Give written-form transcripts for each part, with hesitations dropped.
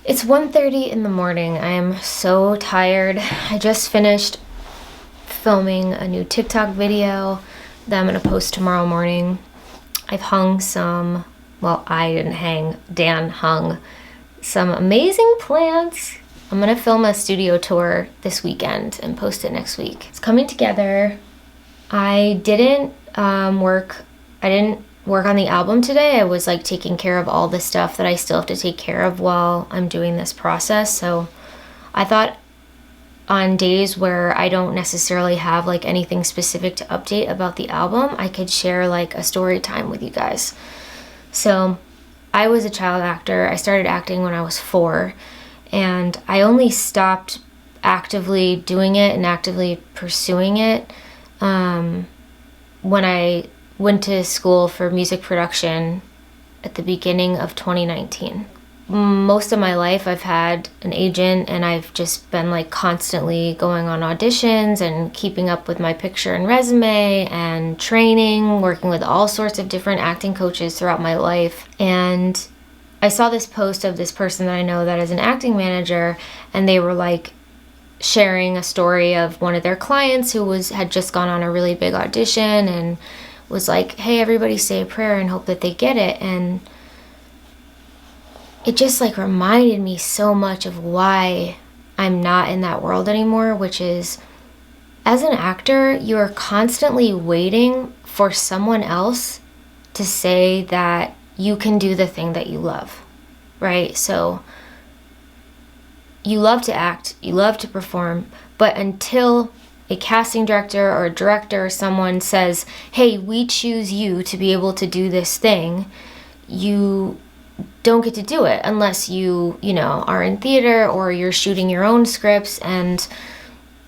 It's 1:30 in the morning. I am so tired. I just finished filming a new TikTok video that I'm gonna post tomorrow morning. I've hung some, well, I didn't hang, Dan hung some amazing plants. I'm gonna film a studio tour this weekend and post it next week. It's coming together. I didn't work on the album today. I was like taking care of all the stuff that I still have to take care of while I'm doing this process. So I thought on days where I don't necessarily have like anything specific to update about the album, I could share like a story time with you guys. So I was a child actor. I started acting when I was 4, and I only stopped actively doing it and actively pursuing it when I went to school for music production at the beginning of 2019. Most of my life I've had an agent, and I've just been like constantly going on auditions and keeping up with my picture and resume and training, working with all sorts of different acting coaches throughout my life. And I saw this post of this person that I know that is an acting manager, and they were like sharing a story of one of their clients who had just gone on a really big audition and was like, hey, everybody say a prayer and hope that they get it. And it just like reminded me so much of why I'm not in that world anymore, which is, as an actor, you are constantly waiting for someone else to say that you can do the thing that you love, right? So you love to act, you love to perform, but until a casting director or a director or someone says, hey, we choose you to be able to do this thing, you don't get to do it unless you are in theater or you're shooting your own scripts. And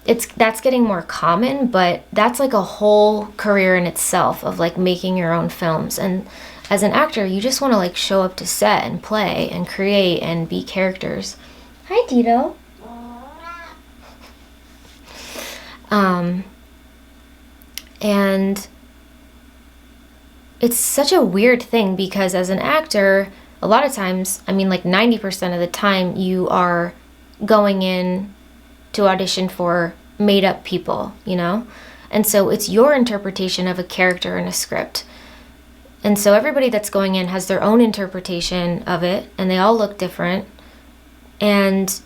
that's getting more common, but that's like a whole career in itself of like making your own films. And as an actor, you just want to like show up to set and play and create and be characters. Hi, Dito. And it's such a weird thing because as an actor, a lot of times, I mean like 90% of the time, you are going in to audition for made up people, And so it's your interpretation of a character in a script. And so everybody that's going in has their own interpretation of it, and they all look different. And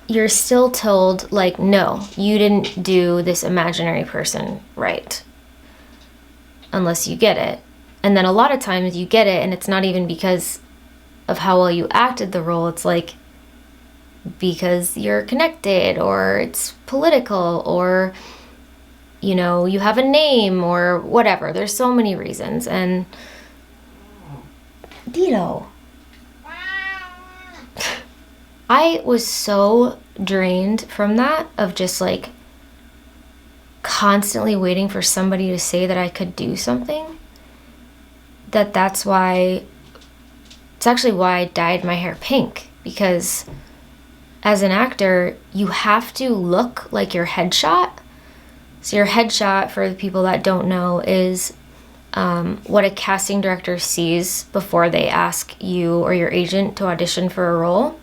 you're still told, like, no, you didn't do this imaginary person right, unless you get it. And then a lot of times you get it, and it's not even because of how well you acted the role. It's like because you're connected, or it's political, or, you have a name, or whatever. There's so many reasons. And Dito. I was so drained from that, of just like constantly waiting for somebody to say that I could do something, it's actually why I dyed my hair pink. Because as an actor, you have to look like your headshot. So your headshot, for the people that don't know, is what a casting director sees before they ask you or your agent to audition for a role.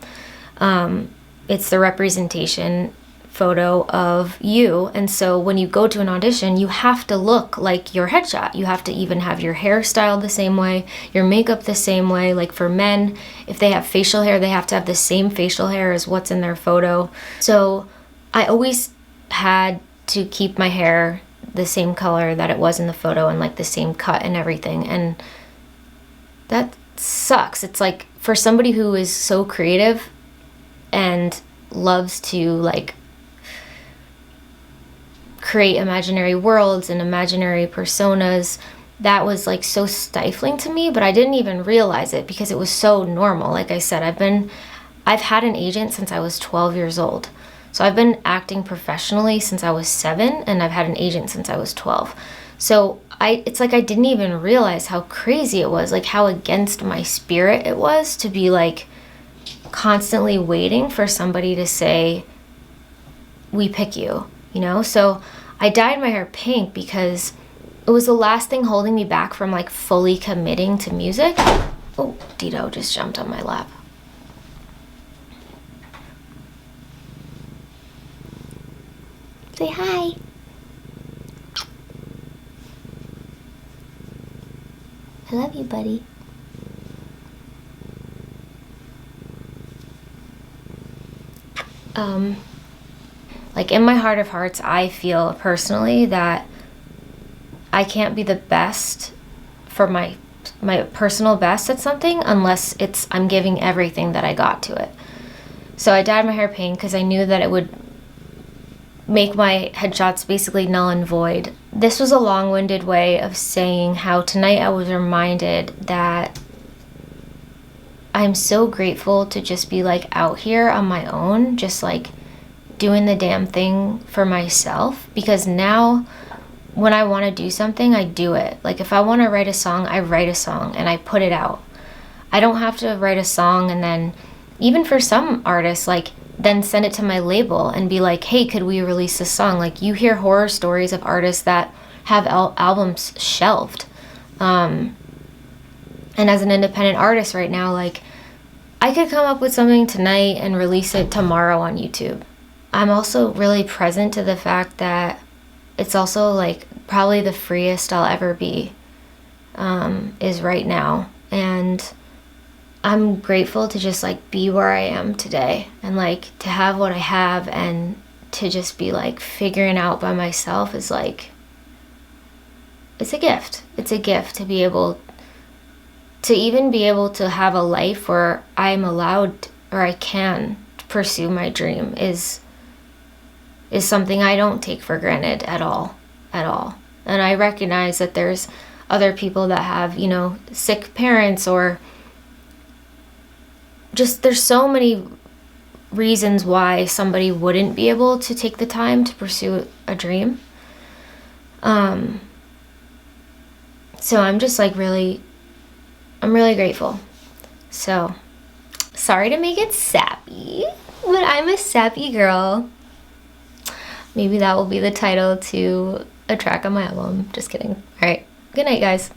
It's the representation photo of you. And so when you go to an audition, you have to look like your headshot. You have to even have your hair styled the same way, your makeup the same way. Like for men, if they have facial hair, they have to have the same facial hair as what's in their photo. So I always had to keep my hair the same color that it was in the photo, and like the same cut and everything. And that sucks. It's like, for somebody who is so creative and loves to like create imaginary worlds and imaginary personas, that was like so stifling to me. But I didn't even realize it because it was so normal. Like I said, I've had an agent since I was 12 years old. So I've been acting professionally since I was 7, and I've had an agent since I was 12. So it's like I didn't even realize how crazy it was, like how against my spirit it was to be like constantly waiting for somebody to say, we pick you, So I dyed my hair pink because it was the last thing holding me back from like fully committing to music. Oh, Dito just jumped on my lap. Say hi. I love you, buddy. Like in my heart of hearts, I feel personally that I can't be the best for my personal best at something unless I'm giving everything that I got to it. So I dyed my hair pink because I knew that it would make my headshots basically null and void. This was a long-winded way of saying how tonight I was reminded that I'm so grateful to just be like out here on my own, just like doing the damn thing for myself, because now when I want to do something, I do it. Like if I want to write a song, I write a song and I put it out. I don't have to write a song and then, even for some artists, like then send it to my label and be like, hey, could we release this song? Like you hear horror stories of artists that have albums shelved. And as an independent artist right now, like I could come up with something tonight and release it tomorrow on YouTube. I'm also really present to the fact that it's also like probably the freest I'll ever be, is right now. And I'm grateful to just like be where I am today and like to have what I have and to just be like figuring out by myself is like, it's a gift. It's a gift to be able to even be able to have a life where I'm allowed or I can pursue my dream is something I don't take for granted at all. And I recognize that there's other people that have, you know, sick parents or just there's so many reasons why somebody wouldn't be able to take the time to pursue a dream. So I'm just like I'm really grateful. So sorry to make it sappy, but I'm a sappy girl. Maybe that will be the title to a track on my album. Just kidding. All right. Good night, guys.